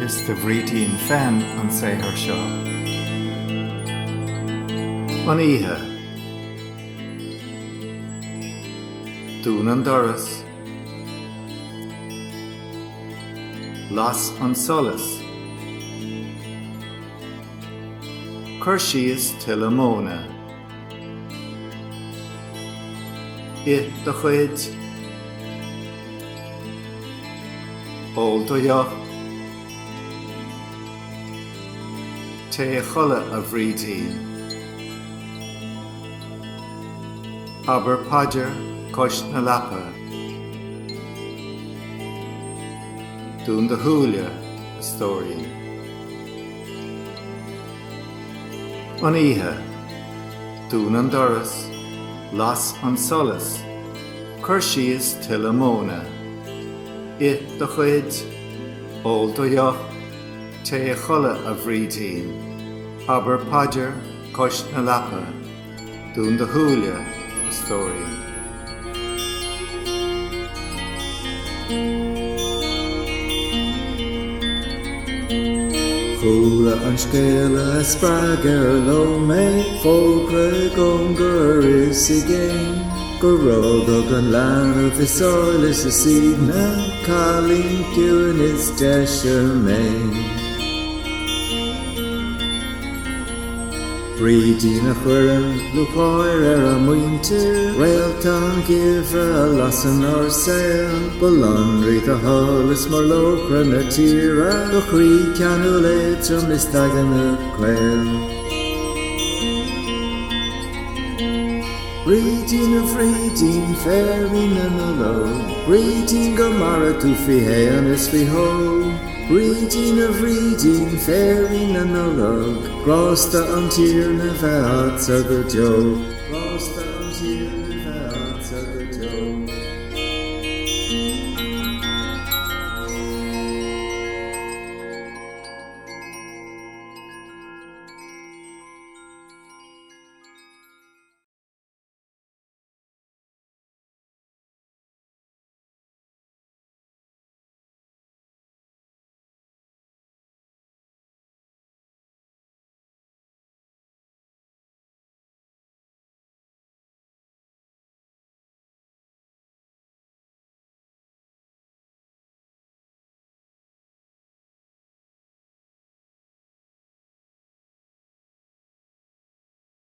Is do Bhrídín fan an saothar seo. An oíche. Dún an doras. Las an solas. Cur síos til amóna. I do chuid. Ól do bhíoch. Cathal Ó Bhrídín. Aber paidir coist na lapa. Dún do thuaille a stórí. An oíche. Dún an doras. Las an solas. Cur síos til amóna. I do chuid. Ól do bhíoch. Cathal Ó Bhrídín. Aber paidir coist na lapa. Dún do thuaille a stórí. Chúla an scéala sppragar lo mé fógra gongur is I géin go róg an leanmh is áilis is sídna cálín ciúin is deise mé. Bhrídín a chuireann lucháir a muintir riachtanach a lasan ar saoil Bolonraí a tholas mar locra na tíre do chrí ceanú léitrim is tagan a chléil. Bhrídín a Bhrídín férin an a lo Bhrídín go mara tú fi héan is fi ho Bhrídín a Bhrídín férin an a lo Grásta an tír na bheith a go jo.